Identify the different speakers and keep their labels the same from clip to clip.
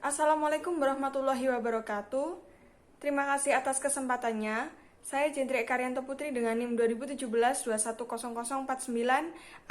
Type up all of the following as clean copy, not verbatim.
Speaker 1: Assalamualaikum warahmatullahi wabarakatuh. Terima kasih atas kesempatannya. Saya Jendri Eka Putri dengan NIM 2017-210049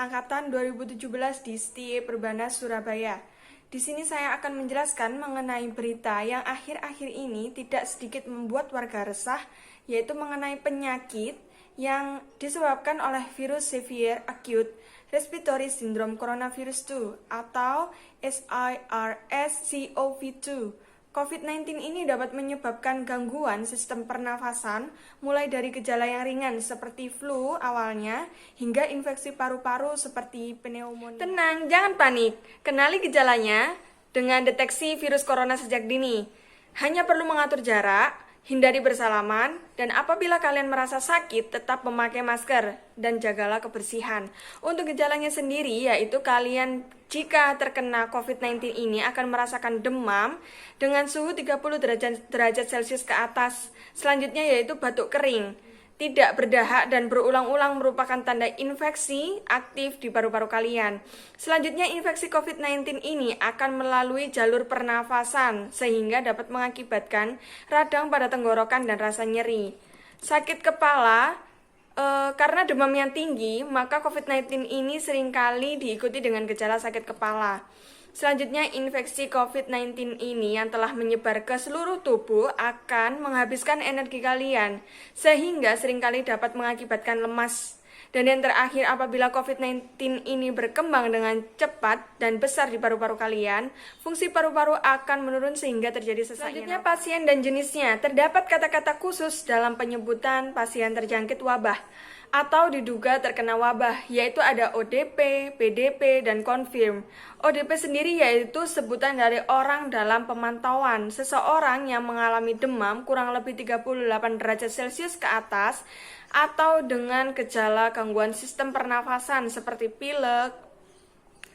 Speaker 1: Angkatan 2017 di STIE Perbanas Surabaya. Di sini saya akan menjelaskan mengenai berita yang akhir-akhir ini tidak sedikit membuat warga resah, yaitu mengenai penyakit yang disebabkan oleh virus Severe Acute Respiratory Syndrome Coronavirus 2 atau SARS-CoV-2. COVID-19 ini dapat menyebabkan gangguan sistem pernafasan, mulai dari gejala yang ringan seperti flu awalnya, hingga infeksi paru-paru seperti pneumonia. Tenang, jangan panik. Kenali gejalanya dengan deteksi virus corona sejak dini. Hanya perlu mengatur jarak, hindari bersalaman, dan apabila kalian merasa sakit, tetap memakai masker dan jagalah kebersihan. Untuk gejalanya sendiri, yaitu kalian jika terkena COVID-19 ini akan merasakan demam dengan suhu 30 derajat Celcius ke atas. Selanjutnya yaitu batuk kering, tidak berdahak dan berulang-ulang merupakan tanda infeksi aktif di paru-paru kalian. Selanjutnya, infeksi COVID-19 ini akan melalui jalur pernafasan sehingga dapat mengakibatkan radang pada tenggorokan dan rasa nyeri. Sakit kepala, karena demam yang tinggi, maka COVID-19 ini seringkali diikuti dengan gejala sakit kepala. Selanjutnya, infeksi COVID-19 ini yang telah menyebar ke seluruh tubuh akan menghabiskan energi kalian, sehingga seringkali dapat mengakibatkan lemas. Dan yang terakhir, apabila COVID-19 ini berkembang dengan cepat dan besar di paru-paru kalian, fungsi paru-paru akan menurun sehingga terjadi sesak. Selanjutnya, pasien dan jenisnya. Terdapat kata-kata khusus dalam penyebutan pasien terjangkit wabah atau diduga terkena wabah, yaitu ada ODP, PDP, dan confirm. ODP sendiri yaitu sebutan dari orang dalam pemantauan, seseorang yang mengalami demam kurang lebih 38 derajat Celcius ke atas, atau dengan gejala gangguan sistem pernafasan seperti pilek,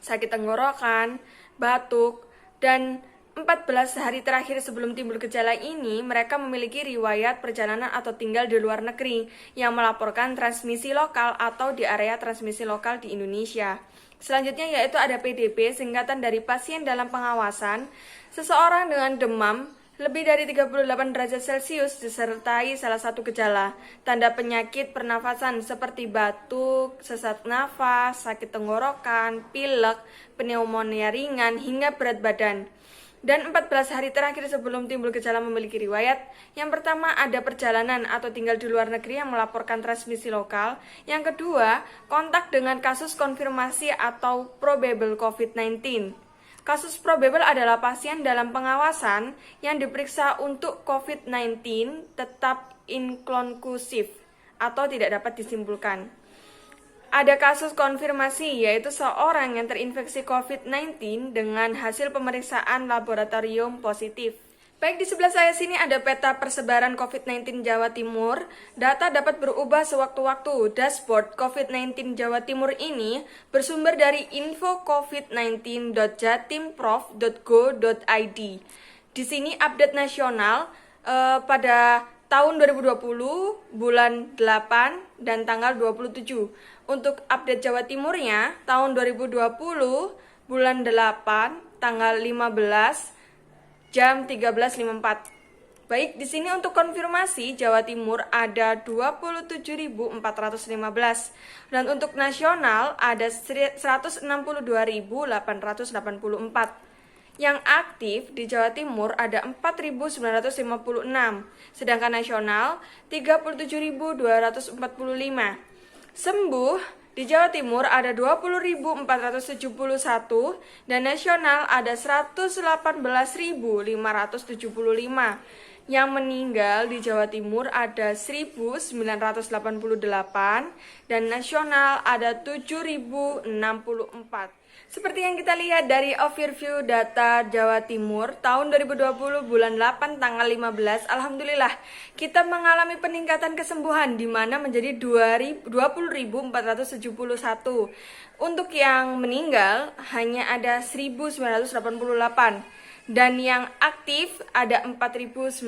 Speaker 1: sakit tenggorokan, batuk, dan 14 hari terakhir sebelum timbul gejala ini, mereka memiliki riwayat perjalanan atau tinggal di luar negeri yang melaporkan transmisi lokal atau di area transmisi lokal di Indonesia. Selanjutnya yaitu ada PDP, singkatan dari pasien dalam pengawasan, seseorang dengan demam lebih dari 38 derajat Celcius disertai salah satu gejala, tanda penyakit pernafasan seperti batuk, sesak nafas, sakit tenggorokan, pilek, pneumonia ringan, hingga berat badan. Dan 14 hari terakhir sebelum timbul gejala memiliki riwayat. Yang pertama, ada perjalanan atau tinggal di luar negeri yang melaporkan transmisi lokal. Yang kedua, kontak dengan kasus konfirmasi atau probable COVID-19. Kasus probable adalah pasien dalam pengawasan yang diperiksa untuk COVID-19 tetap inkonklusif atau tidak dapat disimpulkan. Ada kasus konfirmasi, yaitu seorang yang terinfeksi COVID-19 dengan hasil pemeriksaan laboratorium positif. Baik, di sebelah saya sini ada peta persebaran COVID-19 Jawa Timur. Data dapat berubah sewaktu-waktu. Dashboard COVID-19 Jawa Timur ini bersumber dari info-covid19.jatimprov.go.id. Di sini update nasional pada tahun 2020, bulan 8, dan tanggal 27. Untuk update Jawa Timurnya, tahun 2020, bulan 8, tanggal 15, jam 13.54. Baik, di sini untuk konfirmasi Jawa Timur ada 27.415 dan untuk nasional ada 162.884. Yang aktif di Jawa Timur ada 4.956, sedangkan nasional 37.245. Sembuh di Jawa Timur ada 20.471 dan nasional ada 118.575. Yang meninggal di Jawa Timur ada 1.988 dan nasional ada 7.064. Seperti yang kita lihat dari overview data Jawa Timur tahun 2020 bulan 8 tanggal 15, alhamdulillah kita mengalami peningkatan kesembuhan di mana menjadi 20.471. Untuk yang meninggal hanya ada 1.988 dan yang aktif ada 4.956.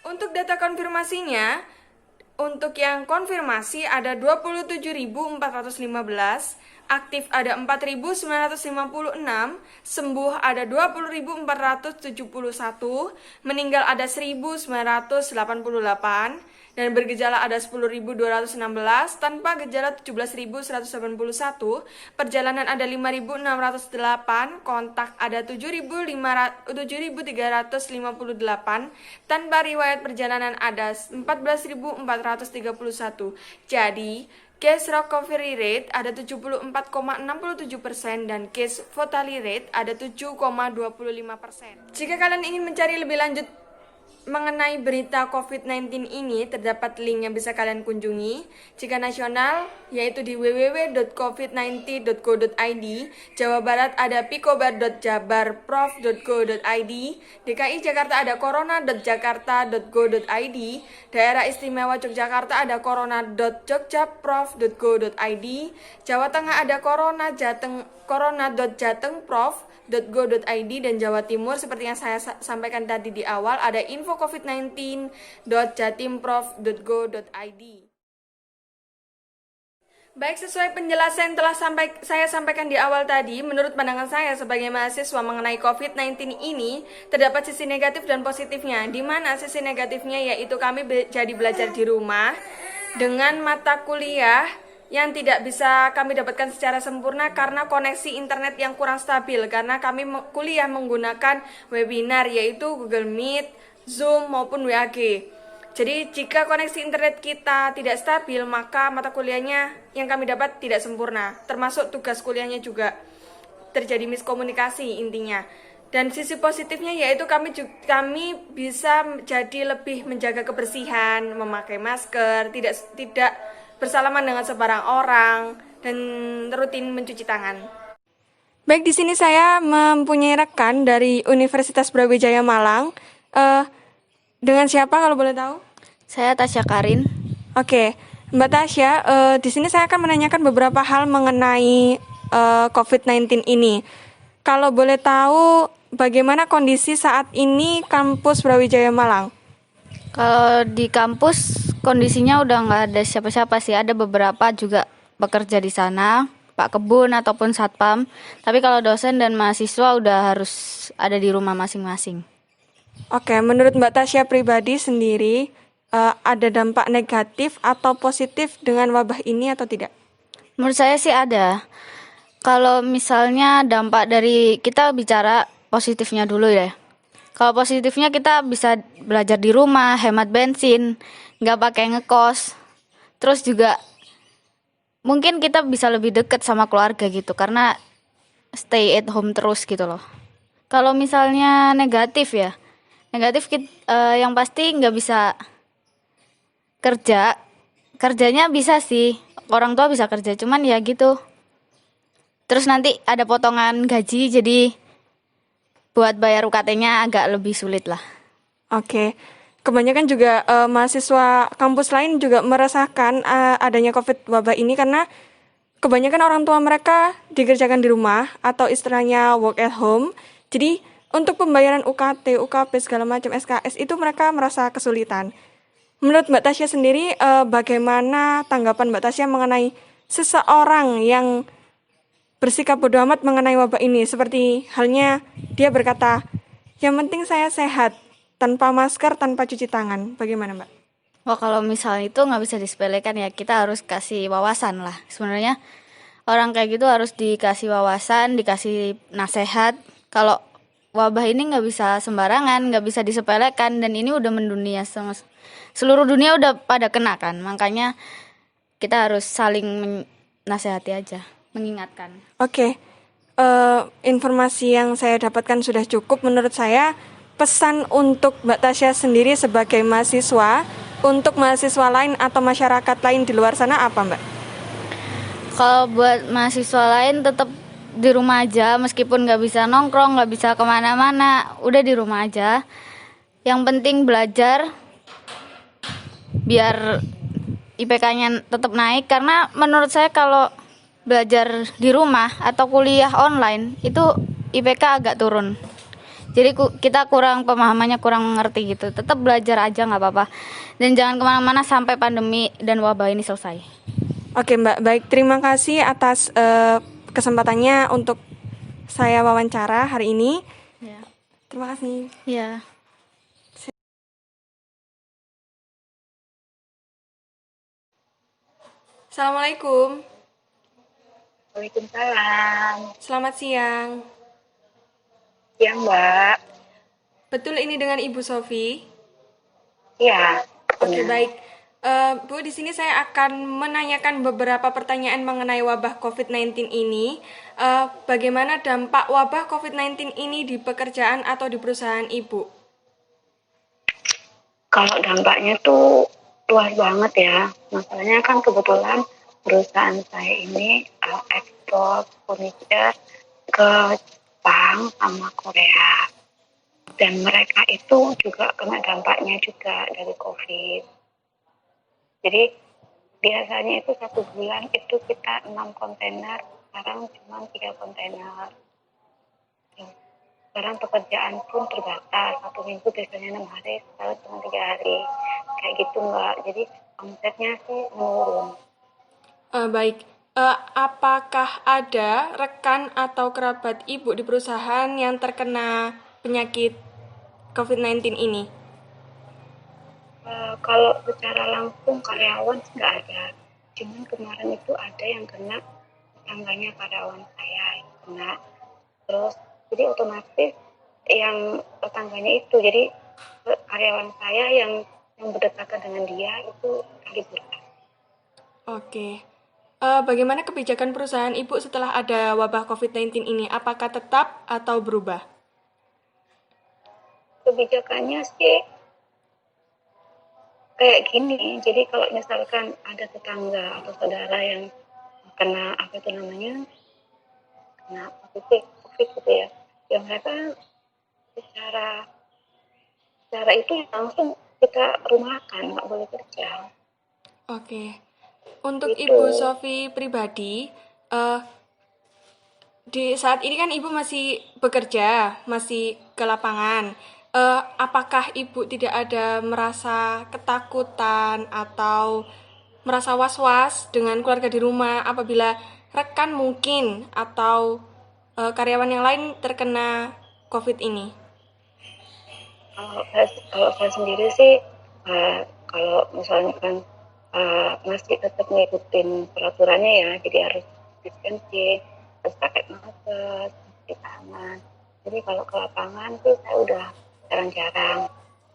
Speaker 1: Untuk data konfirmasinya, untuk yang konfirmasi ada 27.415, aktif ada 4.956, sembuh ada 20.471, meninggal ada 1.988, dan bergejala ada 10.216, tanpa gejala 17.181, perjalanan ada 5.608, kontak ada 7.358, tanpa riwayat perjalanan ada 14.431. Jadi, case recovery rate ada 74,67% dan case fatality rate ada 7,25%. Jika kalian ingin mencari lebih lanjut mengenai berita COVID-19 ini, terdapat link yang bisa kalian kunjungi. Jika nasional, yaitu di www.covid19.go.id. Jawa Barat ada picobar.jabarprof.go.id. DKI Jakarta ada corona.jakarta.go.id. Daerah Istimewa Yogyakarta ada corona.jogjaprof.go.id. Jawa Tengah ada corona.jatengprof.go.id, dan Jawa Timur seperti yang saya sampaikan tadi di awal ada info covid19.jatimprof.go.id. Baik, sesuai penjelasan yang telah saya sampaikan di awal tadi, menurut pandangan saya sebagai mahasiswa mengenai COVID-19 ini, terdapat sisi negatif dan positifnya. Di mana sisi negatifnya yaitu kami jadi belajar di rumah dengan mata kuliah yang tidak bisa kami dapatkan secara sempurna karena koneksi internet yang kurang stabil, karena kami kuliah menggunakan webinar yaitu Google Meet, Zoom maupun WAG. Jadi jika koneksi internet kita tidak stabil, maka mata kuliahnya yang kami dapat tidak sempurna, termasuk tugas kuliahnya juga terjadi miskomunikasi intinya. Dan sisi positifnya yaitu kami bisa jadi lebih menjaga kebersihan, memakai masker, tidak bersalaman dengan sembarang orang, dan rutin mencuci tangan. Baik, di sini saya mempunyai rekan dari Universitas Brawijaya Malang. Dengan siapa kalau boleh tahu?
Speaker 2: Saya Tasya Karin.
Speaker 1: Oke, Mbak Tasya, di sini saya akan menanyakan beberapa hal mengenai COVID-19 ini. Kalau boleh tahu, bagaimana kondisi saat ini kampus Brawijaya Malang?
Speaker 2: Kalau di kampus kondisinya udah nggak ada siapa-siapa sih. Ada beberapa juga bekerja di sana, Pak Kebun ataupun Satpam. Tapi kalau dosen dan mahasiswa udah harus ada di rumah masing-masing.
Speaker 1: Oke, menurut Mbak Tasya pribadi sendiri, ada dampak negatif atau positif dengan wabah ini atau tidak?
Speaker 2: Menurut saya sih ada. Kalau misalnya dampak dari, kita bicara positifnya dulu ya. Kalau positifnya kita bisa belajar di rumah, hemat bensin, nggak pakai ngekos. Terus juga mungkin kita bisa lebih dekat sama keluarga gitu, karena stay at home terus gitu loh. Kalau misalnya negatif ya, yang pasti nggak bisa kerjanya bisa sih, orang tua bisa kerja, cuman ya gitu. Terus nanti ada potongan gaji, jadi buat bayar UKT-nya agak lebih sulit lah.
Speaker 1: Oke, kebanyakan juga mahasiswa kampus lain juga merasakan adanya COVID wabah ini karena kebanyakan orang tua mereka dikerjakan di rumah atau istilahnya work at home. Jadi untuk pembayaran UKT, UKP segala macam SKS itu mereka merasa kesulitan. Menurut Mbak Tasya sendiri, bagaimana tanggapan Mbak Tasya mengenai seseorang yang bersikap bodoh amat mengenai wabah ini? Seperti halnya dia berkata, yang penting saya sehat, tanpa masker, tanpa cuci tangan. Bagaimana Mbak?
Speaker 2: Wah, kalau misalnya itu nggak bisa disepelekan ya, kita harus kasih wawasan lah. Sebenarnya orang kayak gitu harus dikasih wawasan, dikasih nasihat. Kalau wabah ini nggak bisa sembarangan, nggak bisa disepelekan, dan ini udah mendunia, seluruh dunia udah pada kena kan. Makanya kita harus saling menasehati aja, mengingatkan.
Speaker 1: Oke, informasi yang saya dapatkan sudah cukup. Menurut saya, pesan untuk Mbak Tasya sendiri sebagai mahasiswa, untuk mahasiswa lain atau masyarakat lain di luar sana apa Mbak?
Speaker 2: Kalau buat mahasiswa lain tetap di rumah aja, meskipun nggak bisa nongkrong, nggak bisa kemana-mana, udah di rumah aja. Yang penting belajar, biar IPK-nya tetap naik. Karena menurut saya kalau belajar di rumah atau kuliah online itu IPK agak turun. Jadi kita pemahamannya kurang ngerti gitu. Tetap belajar aja nggak apa-apa. Dan jangan kemana-mana sampai pandemi dan wabah ini selesai.
Speaker 1: Oke Mbak, baik. Terima kasih atas kesempatannya untuk saya wawancara hari ini.
Speaker 2: Ya.
Speaker 1: Terima kasih.
Speaker 2: Ya.
Speaker 1: Assalamualaikum.
Speaker 3: Waalaikumsalam.
Speaker 1: Selamat siang.
Speaker 3: Siang, Mbak.
Speaker 1: Betul ini dengan Ibu Sofi?
Speaker 3: Iya,
Speaker 1: Oke,
Speaker 3: benar.
Speaker 1: baik. Bu, di sini saya akan menanyakan beberapa pertanyaan mengenai wabah COVID-19 ini. Bagaimana dampak wabah COVID-19 ini di pekerjaan atau di perusahaan Ibu?
Speaker 3: Kalau dampaknya tuh luas banget ya. Masalahnya kan kebetulan perusahaan saya ini ekspor furniture ke Jepang sama Korea. Dan mereka itu juga kena dampaknya juga dari COVID. Jadi biasanya itu 1 bulan itu kita 6 kontainer, sekarang cuma 3 kontainer. Sekarang pekerjaan pun terbatas, 1 minggu biasanya 6 hari, sekarang cuma 3 hari, kayak gitu Mbak. Jadi omsetnya sih menurun.
Speaker 1: Baik. Apakah ada rekan atau kerabat Ibu di perusahaan yang terkena penyakit COVID-19 ini?
Speaker 3: Kalau secara langsung karyawan nggak ada, cuman kemarin itu ada yang kena, tetangganya karyawan saya yang kena, terus jadi otomatis yang tetangganya itu, jadi karyawan saya yang berdekatan dengan dia itu liburan.
Speaker 1: Oke. Bagaimana kebijakan perusahaan Ibu setelah ada wabah COVID-19 ini? Apakah tetap atau berubah?
Speaker 3: Kebijakannya sih kayak gini, jadi kalau misalkan ada tetangga atau saudara yang kena apa itu namanya, kena COVID gitu ya, ya mereka secara itu langsung kita rumahkan, nggak boleh kerja.
Speaker 1: Oke. Untuk
Speaker 3: Itu
Speaker 1: Ibu Sofi pribadi, eh, di saat ini kan Ibu masih bekerja, masih ke lapangan. Apakah Ibu tidak ada merasa ketakutan atau merasa was-was dengan keluarga di rumah apabila rekan mungkin atau karyawan yang lain terkena COVID ini?
Speaker 3: kalau saya sendiri sih, kalau misalnya kan masih tetap ngikutin peraturannya ya, jadi harus distancing, harus pakai masker, cuci tangan. Jadi kalau ke lapangan tuh saya udah jarang-jarang.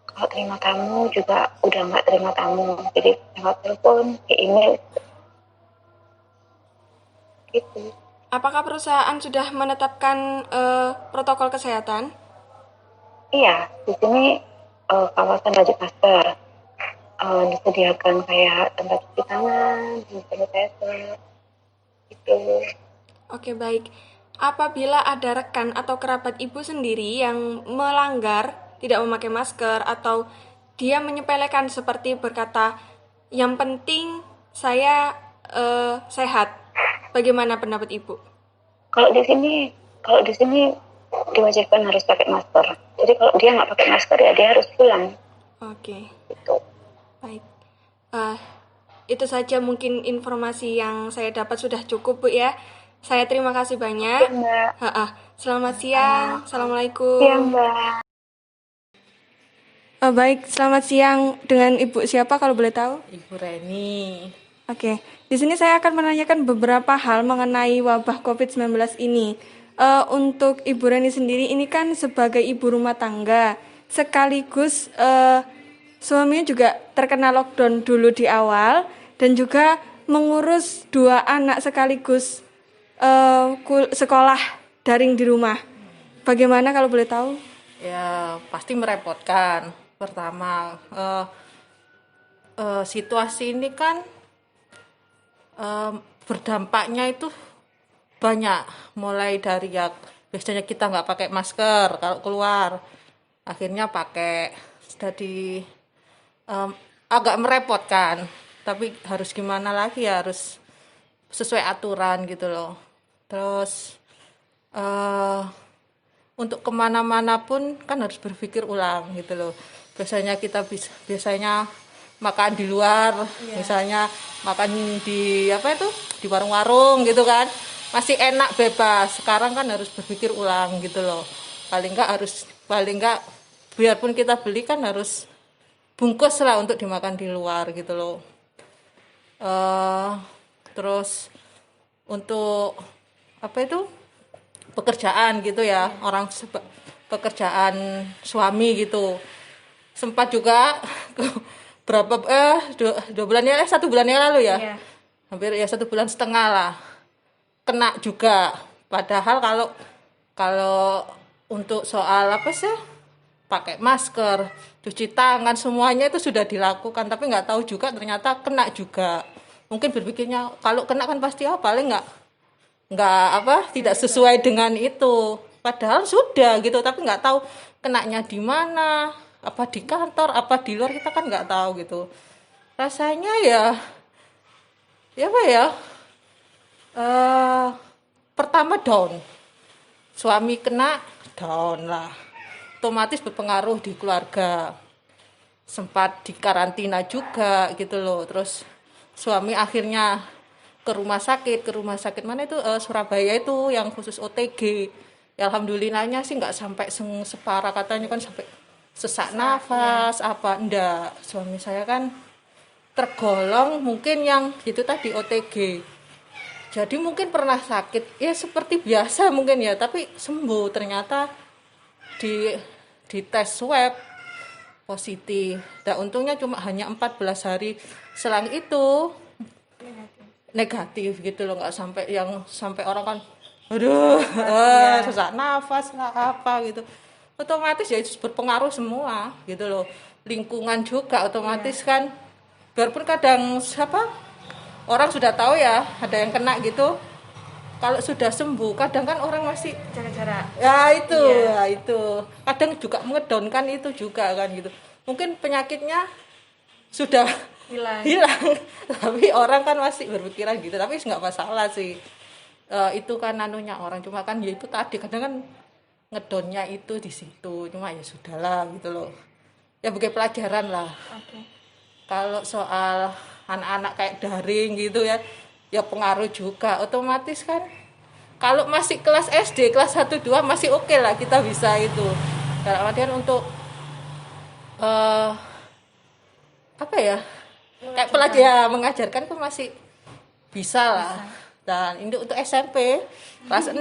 Speaker 3: Kalau terima tamu juga udah nggak terima tamu, jadi lewat telepon, ke email gitu.
Speaker 1: Apakah perusahaan sudah menetapkan protokol kesehatan?
Speaker 3: Iya, di sini kawasan wajib masker, disediakan kayak tempat cuci tangan, hand sanitizer, gitu.
Speaker 1: Oke, baik. Apabila ada rekan atau kerabat Ibu sendiri yang melanggar, tidak memakai masker, atau dia menyepelekan seperti berkata, yang penting saya sehat. Bagaimana pendapat Ibu?
Speaker 3: Kalau di sini, kalau di sini diwajibkan harus pakai masker. Jadi kalau dia nggak pakai masker ya dia harus pulang.
Speaker 1: Oke,
Speaker 3: Gitu.
Speaker 1: baik. Eh, itu saja mungkin informasi yang saya dapat sudah cukup, Bu ya. Saya terima kasih banyak.
Speaker 3: Ya Mbak.
Speaker 1: Selamat siang.
Speaker 3: Iya
Speaker 1: Assalamualaikum.
Speaker 3: Mbak.
Speaker 1: Baik, selamat siang dengan Ibu siapa kalau boleh tahu?
Speaker 4: Ibu Reni.
Speaker 1: Oke, di sini saya akan menanyakan beberapa hal mengenai wabah COVID-19 ini. Untuk Ibu Reni sendiri, ini kan sebagai ibu rumah tangga, sekaligus suaminya juga terkena lockdown dulu di awal, dan juga mengurus 2 anak sekaligus sekolah daring di rumah. Bagaimana kalau boleh tahu?
Speaker 4: Ya pasti merepotkan. Pertama, situasi ini kan berdampaknya itu banyak. Mulai dari ya biasanya kita nggak pakai masker kalau keluar, akhirnya pakai. Jadi agak merepotkan. Tapi harus gimana lagi ya, harus sesuai aturan gitu loh. Terus untuk kemana-mana pun kan harus berpikir ulang gitu loh. Biasanya makan di luar, misalnya makan di apa itu di warung-warung gitu kan, masih enak bebas. Sekarang kan harus berpikir ulang gitu loh. Paling enggak biarpun kita beli kan harus bungkus lah untuk dimakan di luar gitu loh. Terus untuk apa itu pekerjaan gitu ya, pekerjaan suami gitu, sempat juga berapa dua bulan ya, 1 bulan yang lalu ya, hampir ya 1,5 bulan lah kena juga. Padahal kalau untuk soal apa sih, pakai masker, cuci tangan, semuanya itu sudah dilakukan, tapi nggak tahu juga ternyata kena juga. Mungkin berpikirnya kalau kena kan pasti paling tidak sesuai dengan itu. Padahal sudah gitu, tapi nggak tahu kenanya di mana, apa di kantor, apa di luar, kita kan nggak tahu gitu. Rasanya ya apa ya? Pertama down, suami kena down lah, otomatis berpengaruh di keluarga. Sempat dikarantina juga gitu loh. Terus suami akhirnya ke rumah sakit mana itu, Surabaya itu yang khusus OTG. Ya, alhamdulillahnya sih nggak sampai separah, katanya kan sampai sesak nafas apa enggak. Suami saya kan tergolong mungkin yang itu tadi OTG. Jadi mungkin pernah sakit ya seperti biasa mungkin ya, tapi sembuh. Ternyata di tes swab positif. Dan untungnya cuma hanya 14 hari selang itu negatif gitu loh, nggak sampai orang kan aduh sesak nafas lah apa gitu. Otomatis ya itu berpengaruh semua gitu loh. Lingkungan juga otomatis kan, biarpun kadang orang sudah tahu ya ada yang kena gitu, kalau sudah sembuh kadang kan orang masih
Speaker 1: Jaga-jaga.
Speaker 4: ya itu kadang juga mengedonkan itu juga kan gitu. Mungkin penyakitnya sudah hilang tapi orang kan masih berpikiran gitu, tapi nggak masalah sih. Itu kan anunya orang, cuma kan ya itu tadi kadang kan ngedonnya itu di situ, cuma ya sudahlah gitu loh, ya sebagai pelajaran lah. Kalau soal anak-anak kayak daring gitu ya pengaruh juga otomatis kan. Kalau masih kelas SD kelas 1, 2 masih oke lah, kita bisa itu dalam artian untuk apa ya, kayak pelajar mengajarkan kan masih bisa lah. Dan ini untuk SMP kelas 6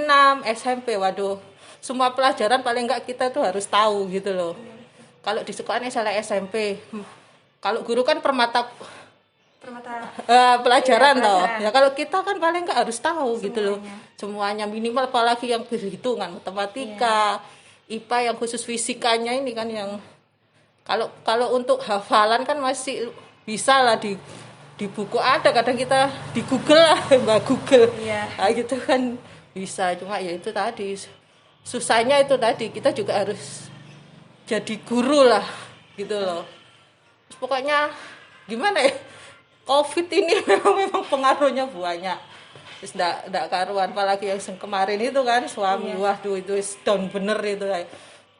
Speaker 4: SMP, waduh, semua pelajaran paling enggak kita tuh harus tahu gitu loh. Kalau di sekolah misalnya SMP, kalau guru kan permata pelajaran toh ya, kalau kita kan paling enggak harus tahu semuanya. Gitu loh semuanya, minimal, apalagi yang perhitungan, matematika, IPA yang khusus fisikanya ini kan yang kalau untuk hafalan kan masih bisa lah, di buku ada, kadang kita di Google lah mbak Google nah, gitu kan bisa. Cuma ya itu tadi susahnya, itu tadi kita juga harus jadi guru lah gitu loh. Terus pokoknya gimana ya, COVID ini memang pengaruhnya banyak. Terus enggak karuan, apalagi yang kemarin itu kan suami, waduh itu down bener itu.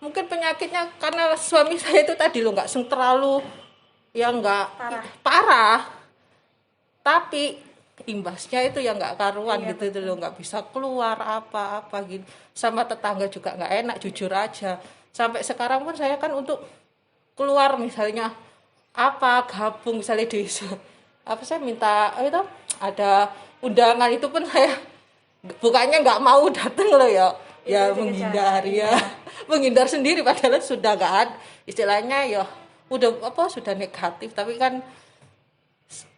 Speaker 4: Mungkin penyakitnya karena suami saya itu tadi loh enggak terlalu yang enggak parah. Tapi imbasnya itu yang enggak karuan gitu itu loh, enggak bisa keluar apa-apa gitu. Sama tetangga juga enggak enak, jujur aja. Sampai sekarang pun saya kan untuk keluar misalnya gabung misalnya desa, saya minta itu ada undangan, itu pun saya bukannya nggak mau datang loh ya menghindari menghindar sendiri, padahal sudah nggak ada istilahnya ya udah sudah negatif, tapi kan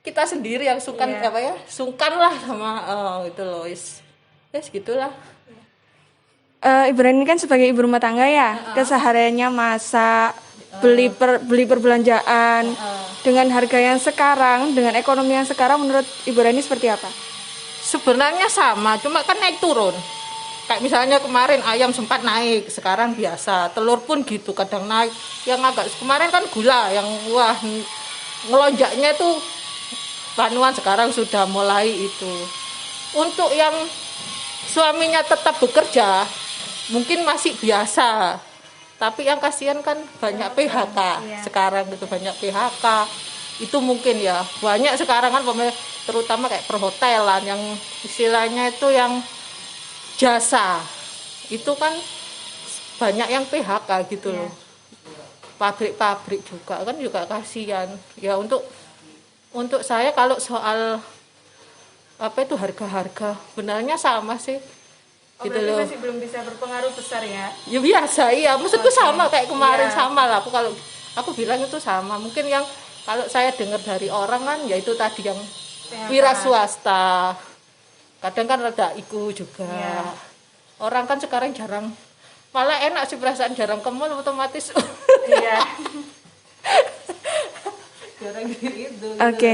Speaker 4: kita sendiri yang sungkan lah sama gitu loh, gitulah.
Speaker 1: Ibu Reni kan sebagai ibu rumah tangga ya, kesehariannya masak, beli perbelanjaan dengan harga yang sekarang, dengan ekonomi yang sekarang, menurut Ibu Reni seperti apa?
Speaker 4: Sebenarnya sama, cuma kan naik turun. Kayak misalnya kemarin ayam sempat naik, sekarang biasa. Telur pun gitu, kadang naik. Yang agak kemarin kan gula yang ngelonjaknya itu panuan, sekarang sudah mulai itu. Untuk yang suaminya tetap bekerja mungkin masih biasa. Tapi yang kasihan kan banyak PHK sekarang gitu, banyak PHK. Itu mungkin ya banyak sekarang kan terutama kayak perhotelan yang istilahnya itu yang jasa itu kan banyak yang PHK gitu loh. Pabrik-pabrik juga kan juga kasihan ya. Untuk saya kalau soal apa itu harga-harga benarnya sama sih. Gitu
Speaker 1: berarti
Speaker 4: loh.
Speaker 1: masih belum bisa berpengaruh besar ya?
Speaker 4: Ya biasa, iya. Maksudku sama kayak kemarin
Speaker 1: Iya.
Speaker 4: sama lah. Aku bilang itu sama. Mungkin yang kalau saya dengar dari orang kan, ya itu tadi yang wira swasta. Kadang kan rada iku juga.
Speaker 1: Iya.
Speaker 4: Orang kan sekarang jarang, malah enak sih perasaan jarang ke mall otomatis.
Speaker 1: Iya.
Speaker 4: Jarang gitu.
Speaker 1: Oke.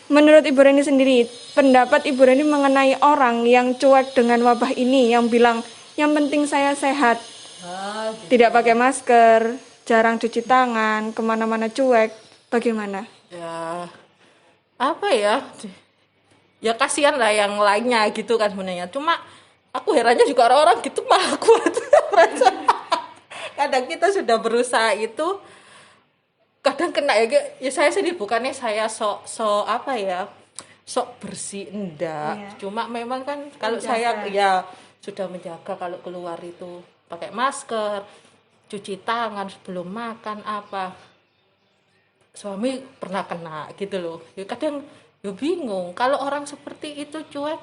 Speaker 1: Menurut Ibu Reni sendiri, pendapat Ibu Reni mengenai orang yang cuek dengan wabah ini, yang bilang yang penting saya sehat, tidak pakai masker, jarang cuci tangan, kemana-mana cuek, bagaimana?
Speaker 4: Ya apa ya? Ya kasihan lah yang lainnya gitu kan sebenarnya. Cuma aku herannya juga orang-orang gitu malah kuat. Kadang kita sudah berusaha itu, kadang kena ya saya sendiri bukannya saya sok apa ya, sok bersih enggak.
Speaker 1: Iya.
Speaker 4: Cuma memang kan kalau
Speaker 1: Menjaga.
Speaker 4: saya ya sudah menjaga kalau keluar itu pakai masker, cuci tangan sebelum makan apa. Suami pernah kena gitu loh. Ya kadang ya bingung kalau orang seperti itu cuek,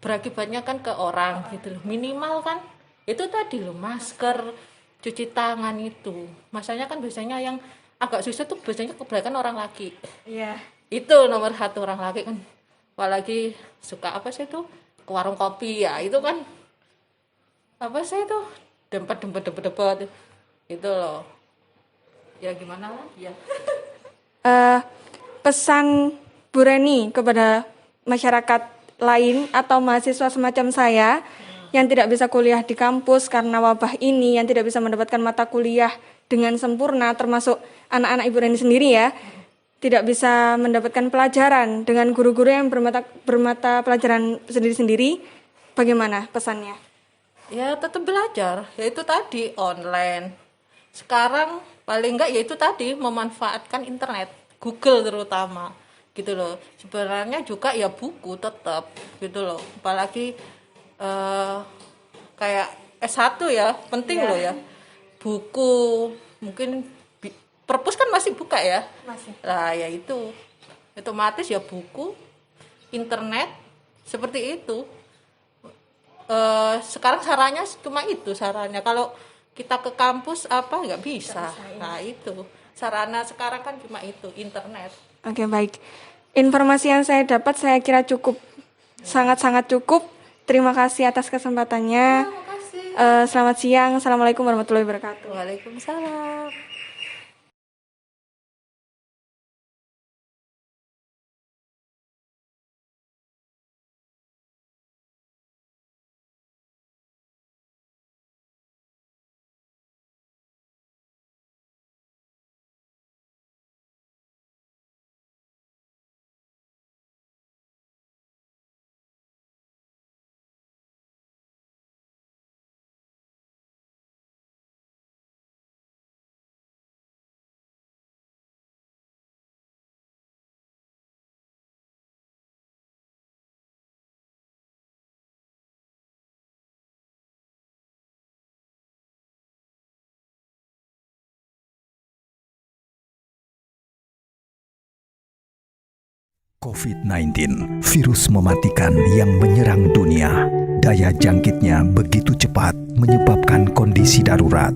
Speaker 4: berakibatnya kan ke orang gitu loh. Minimal kan itu tadi loh, masker, cuci tangan itu. Masanya kan biasanya yang agak susah tuh biasanya kebanyakan orang laki.
Speaker 1: Iya.
Speaker 4: Itu nomor satu, orang laki kan. Apalagi suka apa sih itu ke warung kopi ya, itu kan apa sih itu dempet itu loh. Ya gimana lah ya.
Speaker 1: Pesan Bu Reni kepada masyarakat lain atau mahasiswa semacam saya yang tidak bisa kuliah di kampus karena wabah ini, yang tidak bisa mendapatkan mata kuliah dengan sempurna, termasuk anak-anak Ibu Reni sendiri ya, tidak bisa mendapatkan pelajaran dengan guru-guru yang bermata pelajaran sendiri-sendiri, bagaimana pesannya?
Speaker 4: Ya tetap belajar, yaitu tadi online. Sekarang paling enggak yaitu tadi memanfaatkan internet, Google terutama gitu loh. Sebenarnya juga ya buku tetap gitu loh. Apalagi kayak S1 ya, penting loh ya. Buku mungkin perpus kan masih buka ya.
Speaker 1: Masih.
Speaker 4: Nah, ya itu. Otomatis ya buku, internet seperti itu. Sekarang sarannya cuma itu sarannya. Kalau kita ke kampus apa nggak bisa. Nah itu sarana sekarang kan cuma itu, internet.
Speaker 1: Oke, baik. Informasi yang saya dapat saya kira cukup, sangat-sangat cukup. Terima kasih atas kesempatannya. Selamat siang. Assalamualaikum warahmatullahi wabarakatuh.
Speaker 4: Waalaikumsalam.
Speaker 5: COVID-19, virus mematikan yang menyerang dunia. Daya jangkitnya begitu cepat menyebabkan kondisi darurat.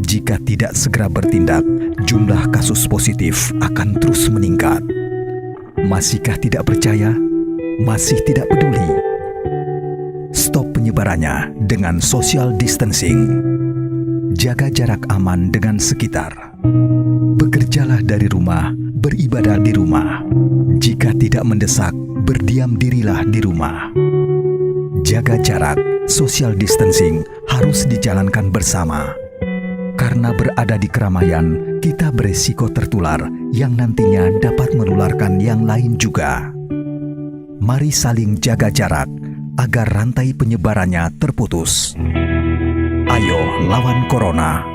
Speaker 5: Jika tidak segera bertindak, jumlah kasus positif akan terus meningkat. Masihkah tidak percaya? Masih tidak peduli? Stop penyebarannya dengan social distancing. Jaga jarak aman dengan sekitar. Bekerjalah dari rumah, beribadah di rumah. Jika tidak mendesak, berdiam dirilah di rumah. Jaga jarak, social distancing harus dijalankan bersama. Karena berada di keramaian, kita beresiko tertular yang nantinya dapat menularkan yang lain juga. Mari saling jaga jarak agar rantai penyebarannya terputus. Ayo lawan corona.